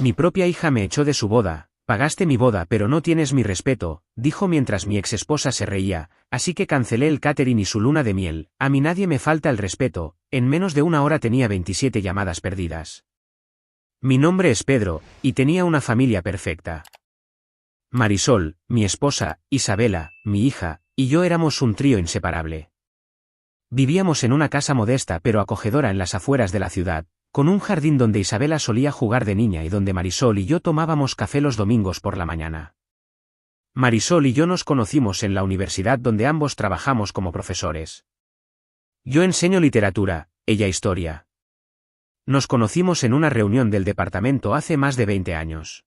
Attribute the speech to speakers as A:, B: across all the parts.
A: Mi propia hija me echó de su boda. Pagaste mi boda pero no tienes mi respeto, dijo mientras mi exesposa se reía, así que cancelé el catering y su luna de miel. A mí nadie me falta el respeto. En menos de una hora tenía 27 llamadas perdidas. Mi nombre es Pedro, y tenía una familia perfecta. Marisol, mi esposa, Isabela, mi hija, y yo éramos un trío inseparable. Vivíamos en una casa modesta pero acogedora en las afueras de la ciudad, con un jardín donde Isabela solía jugar de niña y donde Marisol y yo tomábamos café los domingos por la mañana. Marisol y yo nos conocimos en la universidad donde ambos trabajamos como profesores. Yo enseño literatura, ella historia. Nos conocimos en una reunión del departamento hace más de 20 años.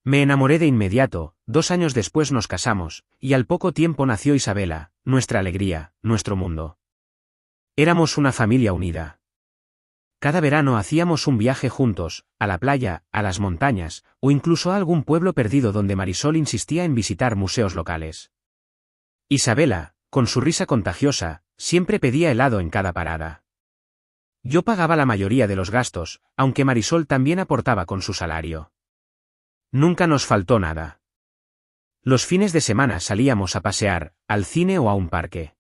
A: Me enamoré de inmediato, 2 años después nos casamos, y al poco tiempo nació Isabela, nuestra alegría, nuestro mundo. Éramos una familia unida. Cada verano hacíamos un viaje juntos, a la playa, a las montañas, o incluso a algún pueblo perdido donde Marisol insistía en visitar museos locales. Isabela, con su risa contagiosa, siempre pedía helado en cada parada. Yo pagaba la mayoría de los gastos, aunque Marisol también aportaba con su salario. Nunca nos faltó nada. Los fines de semana salíamos a pasear, al cine o a un parque.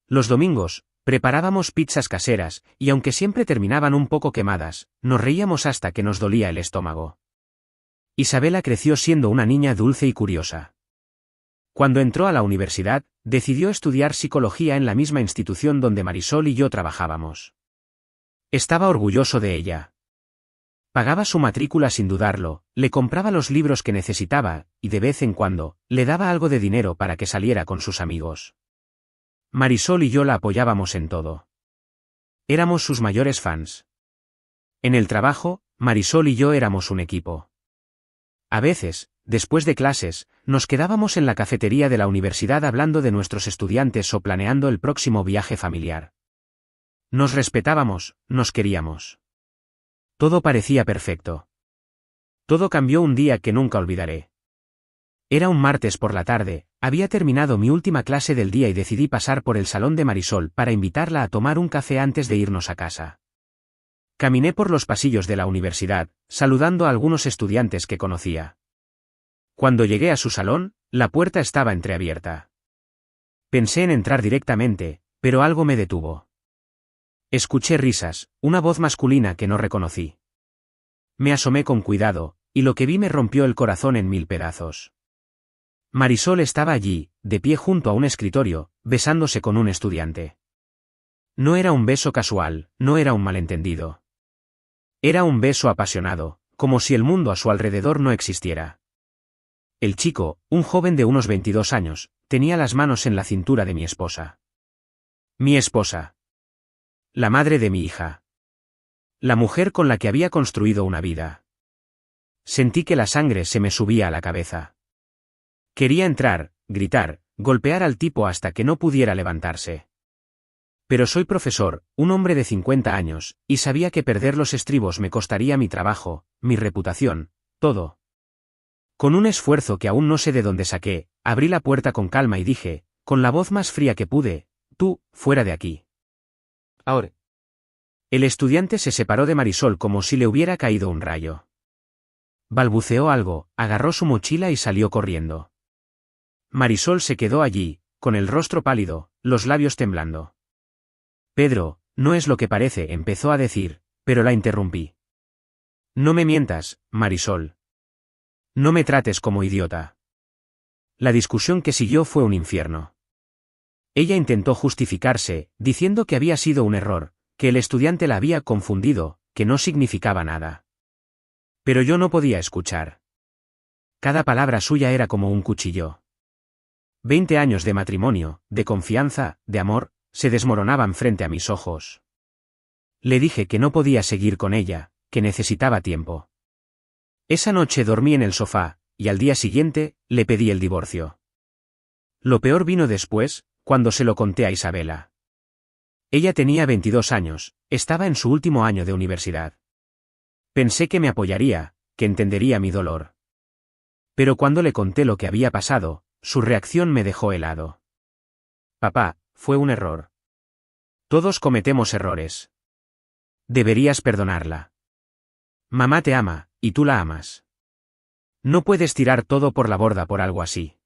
A: Los domingos, preparábamos pizzas caseras, y aunque siempre terminaban un poco quemadas, nos reíamos hasta que nos dolía el estómago. Isabela creció siendo una niña dulce y curiosa. Cuando entró a la universidad, decidió estudiar psicología en la misma institución donde Marisol y yo trabajábamos. Estaba orgulloso de ella. Pagaba su matrícula sin dudarlo, le compraba los libros que necesitaba, y de vez en cuando, le daba algo de dinero para que saliera con sus amigos. Marisol y yo la apoyábamos en todo. Éramos sus mayores fans. En el trabajo, Marisol y yo éramos un equipo. A veces, después de clases, nos quedábamos en la cafetería de la universidad hablando de nuestros estudiantes o planeando el próximo viaje familiar. Nos respetábamos, nos queríamos. Todo parecía perfecto. Todo cambió un día que nunca olvidaré. Era un martes por la tarde, había terminado mi última clase del día y decidí pasar por el salón de Marisol para invitarla a tomar un café antes de irnos a casa. Caminé por los pasillos de la universidad, saludando a algunos estudiantes que conocía. Cuando llegué a su salón, la puerta estaba entreabierta. Pensé en entrar directamente, pero algo me detuvo. Escuché risas, una voz masculina que no reconocí. Me asomé con cuidado, y lo que vi me rompió el corazón en 1000 pedazos. Marisol estaba allí, de pie junto a un escritorio, besándose con un estudiante. No era un beso casual, no era un malentendido. Era un beso apasionado, como si el mundo a su alrededor no existiera. El chico, un joven de unos 22 años, tenía las manos en la cintura de mi esposa. Mi esposa. La madre de mi hija. La mujer con la que había construido una vida. Sentí que la sangre se me subía a la cabeza. Quería entrar, gritar, golpear al tipo hasta que no pudiera levantarse. Pero soy profesor, un hombre de 50 años, y sabía que perder los estribos me costaría mi trabajo, mi reputación, todo. Con un esfuerzo que aún no sé de dónde saqué, abrí la puerta con calma y dije, con la voz más fría que pude, tú, fuera de aquí. Ahora. El estudiante se separó de Marisol como si le hubiera caído un rayo. Balbuceó algo, agarró su mochila y salió corriendo. Marisol se quedó allí, con el rostro pálido, los labios temblando. Pedro, no es lo que parece, empezó a decir, pero la interrumpí. No me mientas, Marisol. No me trates como idiota. La discusión que siguió fue un infierno. Ella intentó justificarse, diciendo que había sido un error, que el estudiante la había confundido, que no significaba nada. Pero yo no podía escuchar. Cada palabra suya era como un cuchillo. 20 años de matrimonio, de confianza, de amor, se desmoronaban frente a mis ojos. Le dije que no podía seguir con ella, que necesitaba tiempo. Esa noche dormí en el sofá, y al día siguiente, le pedí el divorcio. Lo peor vino después, cuando se lo conté a Isabela. Ella tenía 22 años, estaba en su último año de universidad. Pensé que me apoyaría, que entendería mi dolor. Pero cuando le conté lo que había pasado, su reacción me dejó helado. Papá, fue un error. Todos cometemos errores. Deberías perdonarla. Mamá te ama, y tú la amas. No puedes tirar todo por la borda por algo así.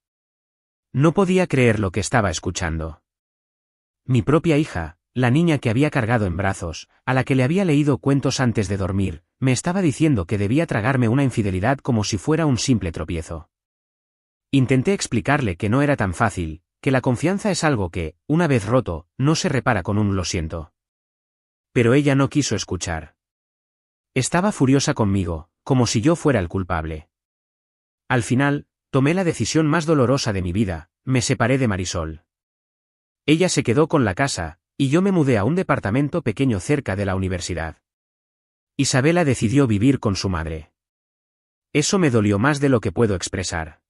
A: No podía creer lo que estaba escuchando. Mi propia hija, la niña que había cargado en brazos, a la que le había leído cuentos antes de dormir, me estaba diciendo que debía tragarme una infidelidad como si fuera un simple tropiezo. Intenté explicarle que no era tan fácil, que la confianza es algo que, una vez roto, no se repara con un lo siento. Pero ella no quiso escuchar. Estaba furiosa conmigo, como si yo fuera el culpable. Al final, tomé la decisión más dolorosa de mi vida, me separé de Marisol. Ella se quedó con la casa, y yo me mudé a un departamento pequeño cerca de la universidad. Isabela decidió vivir con su madre. Eso me dolió más de lo que puedo expresar.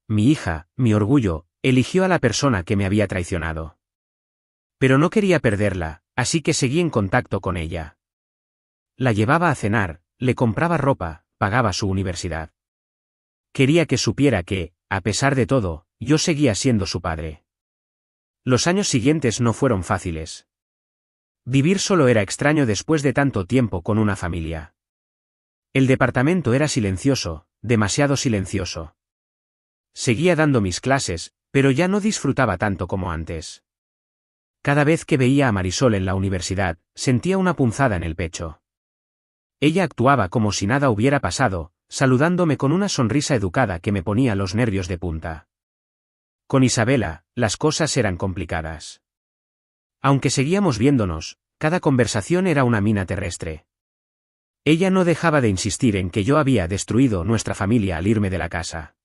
A: Mi hija, mi orgullo, eligió a la persona que me había traicionado. Pero no quería perderla, así que seguí en contacto con ella. La llevaba a cenar, le compraba ropa, pagaba su universidad. Quería que supiera que, a pesar de todo, yo seguía siendo su padre. Los años siguientes no fueron fáciles. Vivir solo era extraño después de tanto tiempo con una familia. El departamento era silencioso, demasiado silencioso. Seguía dando mis clases, pero ya no disfrutaba tanto como antes. Cada vez que veía a Marisol en la universidad, sentía una punzada en el pecho. Ella actuaba como si nada hubiera pasado, saludándome con una sonrisa educada que me ponía los nervios de punta. Con Isabela, las cosas eran complicadas. Aunque seguíamos viéndonos, cada conversación era una mina terrestre. Ella no dejaba de insistir en que yo había destruido nuestra familia al irme de la casa.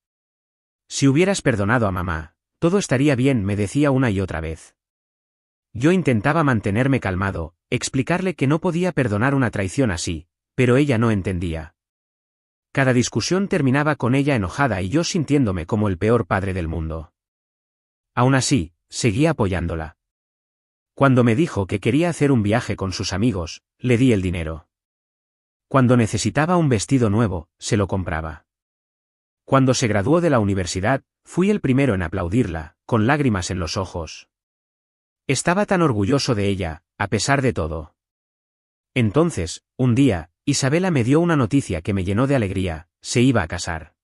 A: Si hubieras perdonado a mamá, todo estaría bien, me decía una y otra vez. Yo intentaba mantenerme calmado, explicarle que no podía perdonar una traición así, pero ella no entendía. Cada discusión terminaba con ella enojada y yo sintiéndome como el peor padre del mundo. Aún así, seguía apoyándola. Cuando me dijo que quería hacer un viaje con sus amigos, le di el dinero. Cuando necesitaba un vestido nuevo, se lo compraba. Cuando se graduó de la universidad, fui el primero en aplaudirla, con lágrimas en los ojos. Estaba tan orgulloso de ella, a pesar de todo. Entonces, un día, Isabela me dio una noticia que me llenó de alegría: se iba a casar.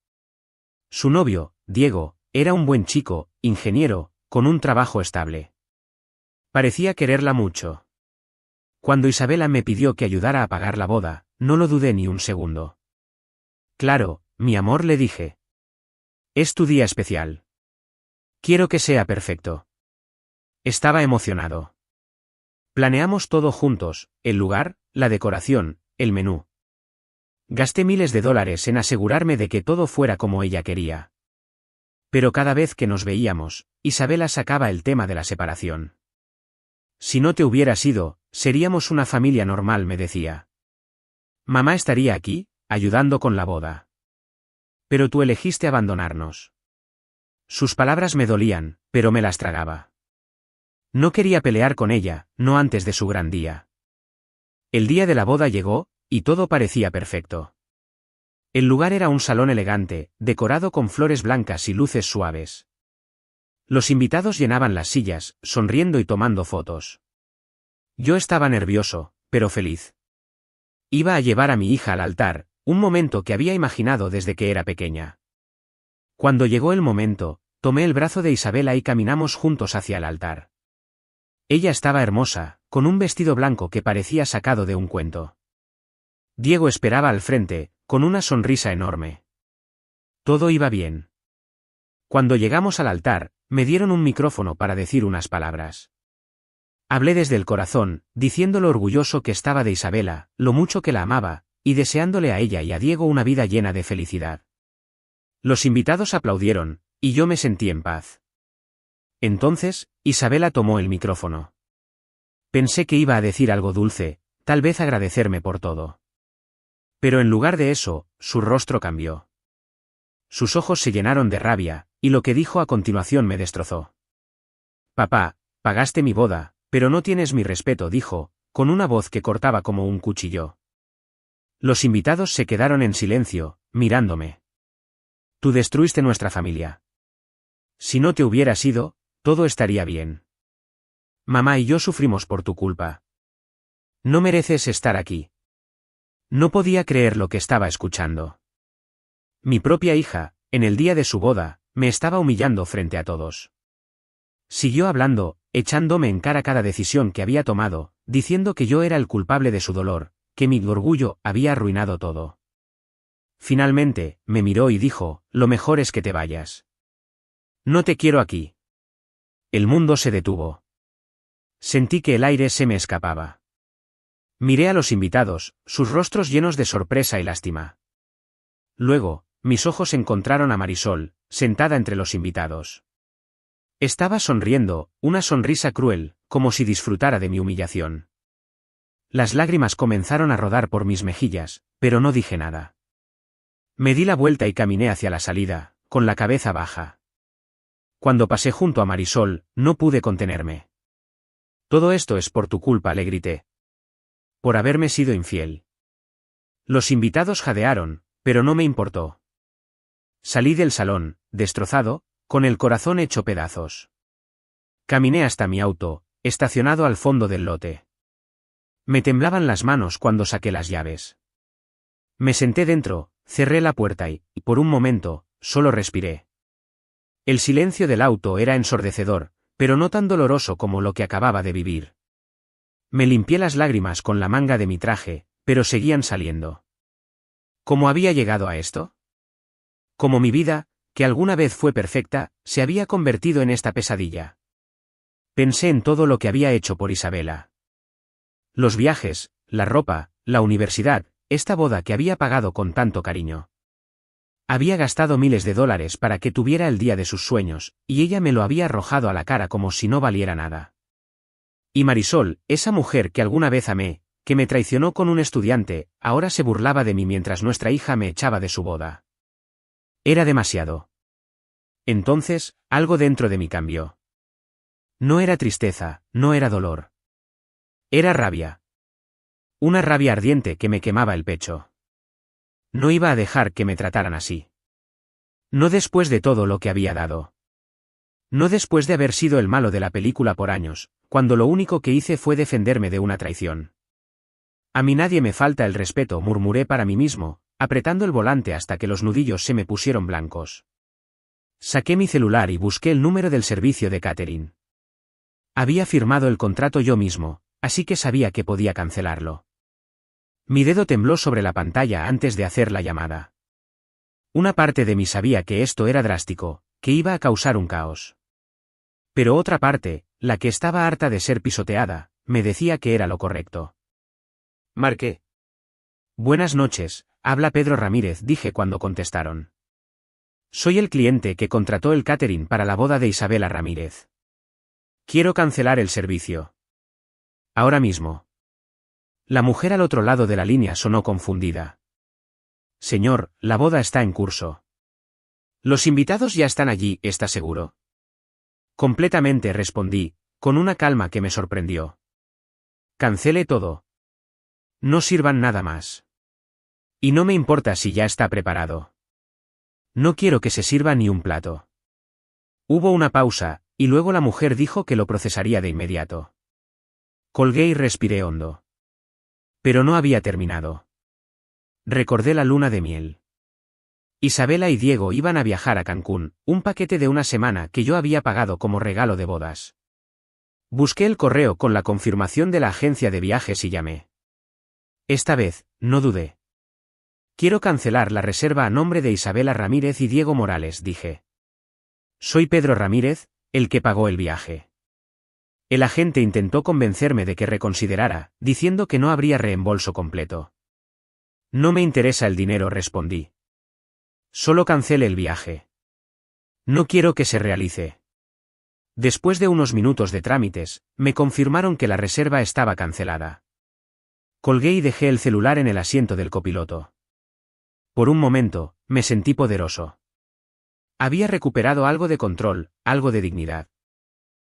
A: Su novio, Diego, era un buen chico, ingeniero, con un trabajo estable. Parecía quererla mucho. Cuando Isabela me pidió que ayudara a pagar la boda, no lo dudé ni un segundo. Claro, mi amor, le dije. Es tu día especial. Quiero que sea perfecto. Estaba emocionado. Planeamos todo juntos, el lugar, la decoración, el menú. Gasté miles de dólares en asegurarme de que todo fuera como ella quería. Pero cada vez que nos veíamos, Isabela sacaba el tema de la separación. Si no te hubieras ido, seríamos una familia normal, me decía. Mamá estaría aquí, ayudando con la boda. Pero tú elegiste abandonarnos. Sus palabras me dolían, pero me las tragaba. No quería pelear con ella, no antes de su gran día. El día de la boda llegó, y todo parecía perfecto. El lugar era un salón elegante, decorado con flores blancas y luces suaves. Los invitados llenaban las sillas, sonriendo y tomando fotos. Yo estaba nervioso, pero feliz. Iba a llevar a mi hija al altar, un momento que había imaginado desde que era pequeña. Cuando llegó el momento, tomé el brazo de Isabela y caminamos juntos hacia el altar. Ella estaba hermosa, con un vestido blanco que parecía sacado de un cuento. Diego esperaba al frente, con una sonrisa enorme. Todo iba bien. Cuando llegamos al altar, me dieron un micrófono para decir unas palabras. Hablé desde el corazón, diciendo lo orgulloso que estaba de Isabela, lo mucho que la amaba, y deseándole a ella y a Diego una vida llena de felicidad. Los invitados aplaudieron, y yo me sentí en paz. Entonces, Isabela tomó el micrófono. Pensé que iba a decir algo dulce, tal vez agradecerme por todo. Pero en lugar de eso, su rostro cambió. Sus ojos se llenaron de rabia, y lo que dijo a continuación me destrozó. Papá, pagaste mi boda, pero no tienes mi respeto, dijo, con una voz que cortaba como un cuchillo. Los invitados se quedaron en silencio, mirándome. Tú destruiste nuestra familia. Si no te hubieras ido, todo estaría bien. Mamá y yo sufrimos por tu culpa. No mereces estar aquí. No podía creer lo que estaba escuchando. Mi propia hija, en el día de su boda, me estaba humillando frente a todos. Siguió hablando, echándome en cara cada decisión que había tomado, diciendo que yo era el culpable de su dolor, que mi orgullo había arruinado todo. Finalmente, me miró y dijo, lo mejor es que te vayas. No te quiero aquí. El mundo se detuvo. Sentí que el aire se me escapaba. Miré a los invitados, sus rostros llenos de sorpresa y lástima. Luego, mis ojos encontraron a Marisol, sentada entre los invitados. Estaba sonriendo, una sonrisa cruel, como si disfrutara de mi humillación. Las lágrimas comenzaron a rodar por mis mejillas, pero no dije nada. Me di la vuelta y caminé hacia la salida, con la cabeza baja. Cuando pasé junto a Marisol, no pude contenerme. Todo esto es por tu culpa, le grité. Por haberme sido infiel. Los invitados jadearon, pero no me importó. Salí del salón, destrozado, con el corazón hecho pedazos. Caminé hasta mi auto, estacionado al fondo del lote. Me temblaban las manos cuando saqué las llaves. Me senté dentro, cerré la puerta y, por un momento, solo respiré. El silencio del auto era ensordecedor, pero no tan doloroso como lo que acababa de vivir. Me limpié las lágrimas con la manga de mi traje, pero seguían saliendo. ¿Cómo había llegado a esto? Como mi vida, que alguna vez fue perfecta, se había convertido en esta pesadilla. Pensé en todo lo que había hecho por Isabela. Los viajes, la ropa, la universidad, esta boda que había pagado con tanto cariño. Había gastado miles de dólares para que tuviera el día de sus sueños, y ella me lo había arrojado a la cara como si no valiera nada. Y Marisol, esa mujer que alguna vez amé, que me traicionó con un estudiante, ahora se burlaba de mí mientras nuestra hija me echaba de su boda. Era demasiado. Entonces, algo dentro de mí cambió. No era tristeza, no era dolor. Era rabia. Una rabia ardiente que me quemaba el pecho. No iba a dejar que me trataran así. No después de todo lo que había dado. No después de haber sido el malo de la película por años, cuando lo único que hice fue defenderme de una traición. A mí nadie me falta el respeto, murmuré para mí mismo, apretando el volante hasta que los nudillos se me pusieron blancos. Saqué mi celular y busqué el número del servicio de catering. Había firmado el contrato yo mismo, así que sabía que podía cancelarlo. Mi dedo tembló sobre la pantalla antes de hacer la llamada. Una parte de mí sabía que esto era drástico, que iba a causar un caos. Pero otra parte, la que estaba harta de ser pisoteada, me decía que era lo correcto. Marqué. Buenas noches, habla Pedro Ramírez, dije cuando contestaron. Soy el cliente que contrató el catering para la boda de Isabela Ramírez. Quiero cancelar el servicio. Ahora mismo. La mujer al otro lado de la línea sonó confundida. Señor, la boda está en curso. Los invitados ya están allí, ¿está seguro? Completamente, respondí, con una calma que me sorprendió. Cancele todo. No sirvan nada más. Y no me importa si ya está preparado. No quiero que se sirva ni un plato. Hubo una pausa, y luego la mujer dijo que lo procesaría de inmediato. Colgué y respiré hondo. Pero no había terminado. Recordé la luna de miel. Isabela y Diego iban a viajar a Cancún, un paquete de una semana que yo había pagado como regalo de bodas. Busqué el correo con la confirmación de la agencia de viajes y llamé. Esta vez, no dudé. Quiero cancelar la reserva a nombre de Isabela Ramírez y Diego Morales, dije. Soy Pedro Ramírez, el que pagó el viaje. El agente intentó convencerme de que reconsiderara, diciendo que no habría reembolso completo. No me interesa el dinero, respondí. Solo cancele el viaje. No quiero que se realice. Después de unos minutos de trámites, me confirmaron que la reserva estaba cancelada. Colgué y dejé el celular en el asiento del copiloto. Por un momento, me sentí poderoso. Había recuperado algo de control, algo de dignidad.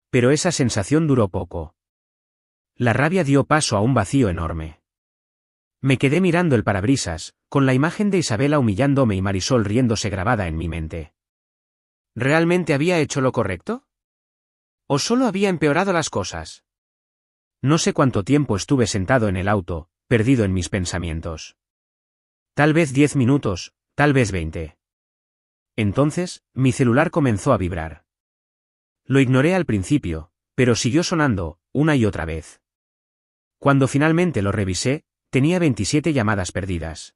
A: Pero esa sensación duró poco. La rabia dio paso a un vacío enorme. Me quedé mirando el parabrisas, con la imagen de Isabela humillándome y Marisol riéndose grabada en mi mente. ¿Realmente había hecho lo correcto? ¿O solo había empeorado las cosas? No sé cuánto tiempo estuve sentado en el auto, perdido en mis pensamientos. Tal vez 10 minutos, tal vez 20. Entonces, mi celular comenzó a vibrar. Lo ignoré al principio, pero siguió sonando, una y otra vez. Cuando finalmente lo revisé, tenía 27 llamadas perdidas.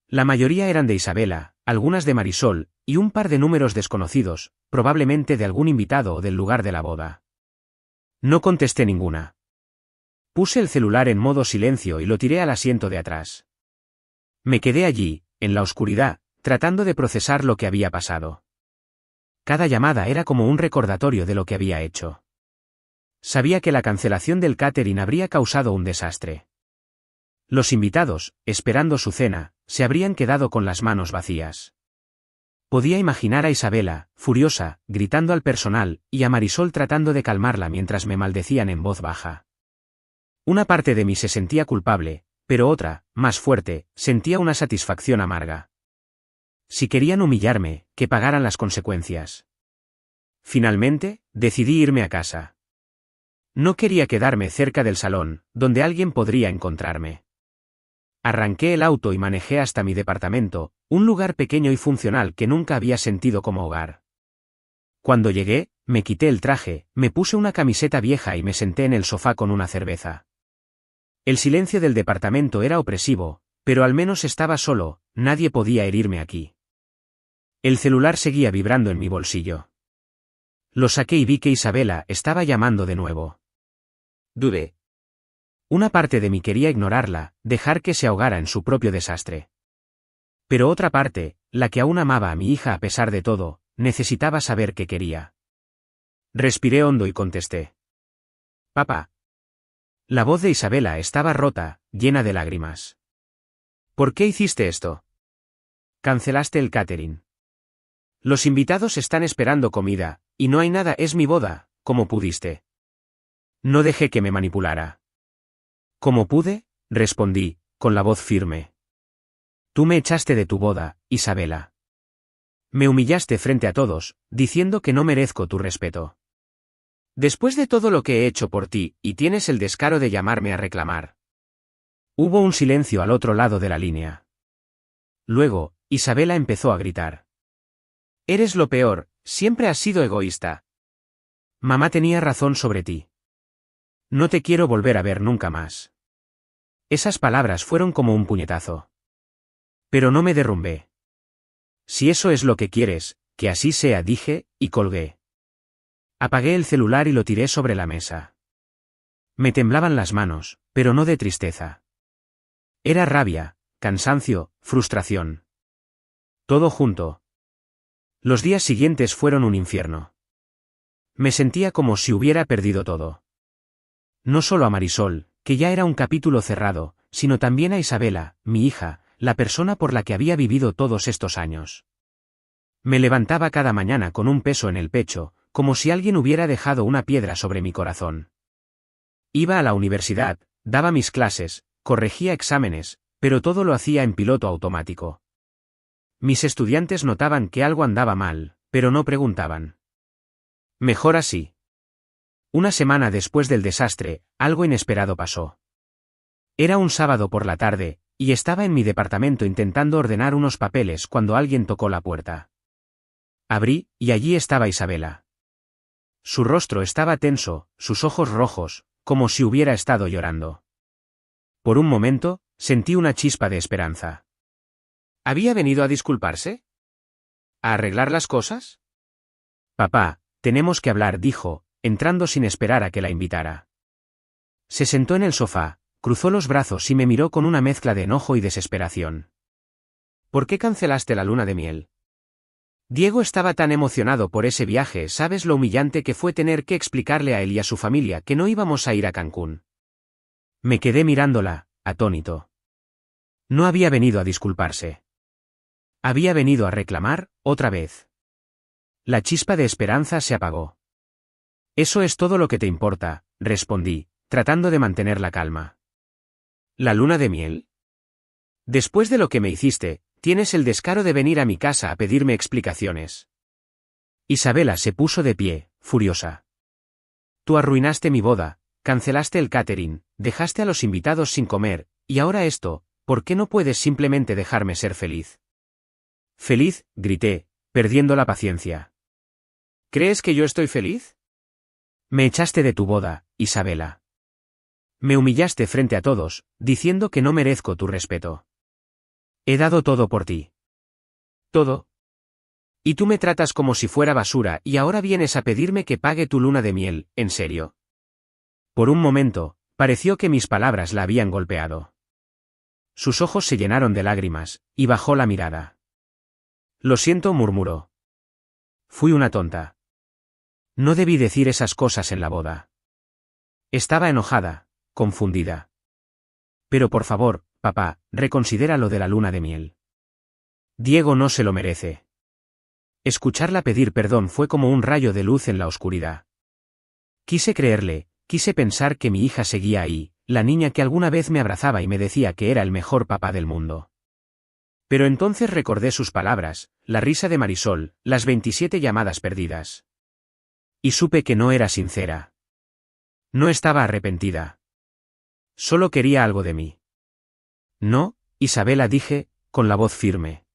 A: La mayoría eran de Isabela, algunas de Marisol, y un par de números desconocidos, probablemente de algún invitado o del lugar de la boda. No contesté ninguna. Puse el celular en modo silencio y lo tiré al asiento de atrás. Me quedé allí, en la oscuridad, tratando de procesar lo que había pasado. Cada llamada era como un recordatorio de lo que había hecho. Sabía que la cancelación del catering habría causado un desastre. Los invitados, esperando su cena, se habrían quedado con las manos vacías. Podía imaginar a Isabela, furiosa, gritando al personal, y a Marisol tratando de calmarla mientras me maldecían en voz baja. Una parte de mí se sentía culpable, pero otra, más fuerte, sentía una satisfacción amarga. Si querían humillarme, que pagaran las consecuencias. Finalmente, decidí irme a casa. No quería quedarme cerca del salón, donde alguien podría encontrarme. Arranqué el auto y manejé hasta mi departamento, un lugar pequeño y funcional que nunca había sentido como hogar. Cuando llegué, me quité el traje, me puse una camiseta vieja y me senté en el sofá con una cerveza. El silencio del departamento era opresivo, pero al menos estaba solo, nadie podía herirme aquí. El celular seguía vibrando en mi bolsillo. Lo saqué y vi que Isabela estaba llamando de nuevo. Dudé. Una parte de mí quería ignorarla, dejar que se ahogara en su propio desastre. Pero otra parte, la que aún amaba a mi hija a pesar de todo, necesitaba saber qué quería. Respiré hondo y contesté. Papá. La voz de Isabela estaba rota, llena de lágrimas. ¿Por qué hiciste esto? Cancelaste el catering. Los invitados están esperando comida, y no hay nada, es mi boda, como pudiste. No dejé que me manipulara. ¿Cómo pude? Respondí, con la voz firme. Tú me echaste de tu boda, Isabela. Me humillaste frente a todos, diciendo que no merezco tu respeto. Después de todo lo que he hecho por ti, y tienes el descaro de llamarme a reclamar. Hubo un silencio al otro lado de la línea. Luego, Isabela empezó a gritar. Eres lo peor, siempre has sido egoísta. Mamá tenía razón sobre ti. No te quiero volver a ver nunca más. Esas palabras fueron como un puñetazo. Pero no me derrumbé. Si eso es lo que quieres, que así sea, dije, y colgué. Apagué el celular y lo tiré sobre la mesa. Me temblaban las manos, pero no de tristeza. Era rabia, cansancio, frustración. Todo junto. Los días siguientes fueron un infierno. Me sentía como si hubiera perdido todo. No solo a Marisol, que ya era un capítulo cerrado, sino también a Isabela, mi hija, la persona por la que había vivido todos estos años. Me levantaba cada mañana con un peso en el pecho, como si alguien hubiera dejado una piedra sobre mi corazón. Iba a la universidad, daba mis clases, corregía exámenes, pero todo lo hacía en piloto automático. Mis estudiantes notaban que algo andaba mal, pero no preguntaban. Mejor así. Una semana después del desastre, algo inesperado pasó. Era un sábado por la tarde, y estaba en mi departamento intentando ordenar unos papeles cuando alguien tocó la puerta. Abrí, y allí estaba Isabela. Su rostro estaba tenso, sus ojos rojos, como si hubiera estado llorando. Por un momento, sentí una chispa de esperanza. ¿Había venido a disculparse? ¿A arreglar las cosas? Papá, tenemos que hablar, dijo, entrando sin esperar a que la invitara. Se sentó en el sofá, cruzó los brazos y me miró con una mezcla de enojo y desesperación. ¿Por qué cancelaste la luna de miel? Diego estaba tan emocionado por ese viaje, ¿sabes lo humillante que fue tener que explicarle a él y a su familia que no íbamos a ir a Cancún? Me quedé mirándola, atónito. No había venido a disculparse. Había venido a reclamar, otra vez. La chispa de esperanza se apagó. Eso es todo lo que te importa, respondí, tratando de mantener la calma. ¿La luna de miel? Después de lo que me hiciste, tienes el descaro de venir a mi casa a pedirme explicaciones. Isabela se puso de pie, furiosa. Tú arruinaste mi boda, cancelaste el catering, dejaste a los invitados sin comer, y ahora esto, ¿por qué no puedes simplemente dejarme ser feliz? Feliz, grité, perdiendo la paciencia. ¿Crees que yo estoy feliz? Me echaste de tu boda, Isabela. Me humillaste frente a todos, diciendo que no merezco tu respeto. He dado todo por ti. ¿Todo? Y tú me tratas como si fuera basura y ahora vienes a pedirme que pague tu luna de miel, ¿en serio? Por un momento, pareció que mis palabras la habían golpeado. Sus ojos se llenaron de lágrimas, y bajó la mirada. Lo siento, murmuró. Fui una tonta. No debí decir esas cosas en la boda. Estaba enojada, confundida. Pero por favor, papá, reconsidera lo de la luna de miel. Diego no se lo merece. Escucharla pedir perdón fue como un rayo de luz en la oscuridad. Quise creerle, quise pensar que mi hija seguía ahí, la niña que alguna vez me abrazaba y me decía que era el mejor papá del mundo. Pero entonces recordé sus palabras, la risa de Marisol, las 27 llamadas perdidas. Y supe que no era sincera. No estaba arrepentida. Solo quería algo de mí. No, Isabela, dije, con la voz firme.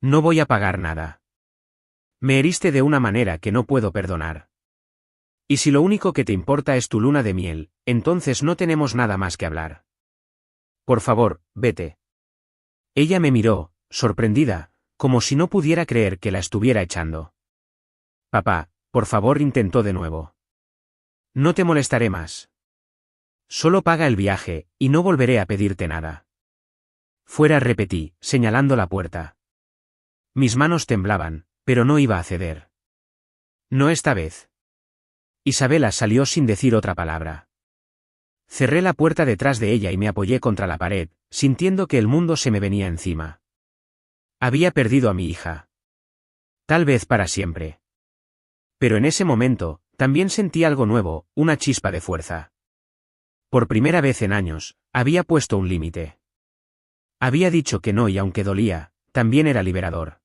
A: No voy a pagar nada. Me heriste de una manera que no puedo perdonar. Y si lo único que te importa es tu luna de miel, entonces no tenemos nada más que hablar. Por favor, vete. Ella me miró, sorprendida, como si no pudiera creer que la estuviera echando. Papá, por favor, intentó de nuevo. No te molestaré más. Solo paga el viaje, y no volveré a pedirte nada. Fuera, repetí, señalando la puerta. Mis manos temblaban, pero no iba a ceder. No esta vez. Isabela salió sin decir otra palabra. Cerré la puerta detrás de ella y me apoyé contra la pared, sintiendo que el mundo se me venía encima. Había perdido a mi hija. Tal vez para siempre. Pero en ese momento, también sentí algo nuevo, una chispa de fuerza. Por primera vez en años, había puesto un límite. Había dicho que no y aunque dolía, también era liberador.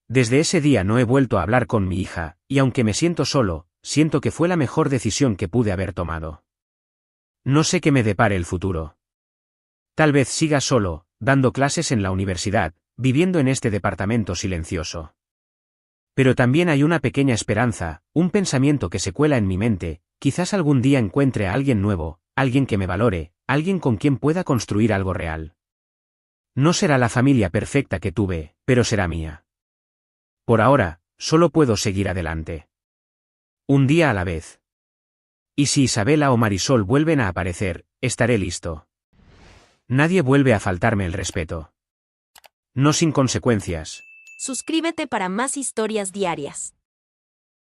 A: Desde ese día no he vuelto a hablar con mi hija, y aunque me siento solo, siento que fue la mejor decisión que pude haber tomado. No sé qué me depare el futuro. Tal vez siga solo, dando clases en la universidad, viviendo en este departamento silencioso. Pero también hay una pequeña esperanza, un pensamiento que se cuela en mi mente, quizás algún día encuentre a alguien nuevo, alguien que me valore, alguien con quien pueda construir algo real. No será la familia perfecta que tuve, pero será mía. Por ahora, solo puedo seguir adelante. Un día a la vez. Y si Isabela o Marisol vuelven a aparecer, estaré listo. Nadie vuelve a faltarme el respeto. No sin consecuencias.
B: Suscríbete para más historias diarias.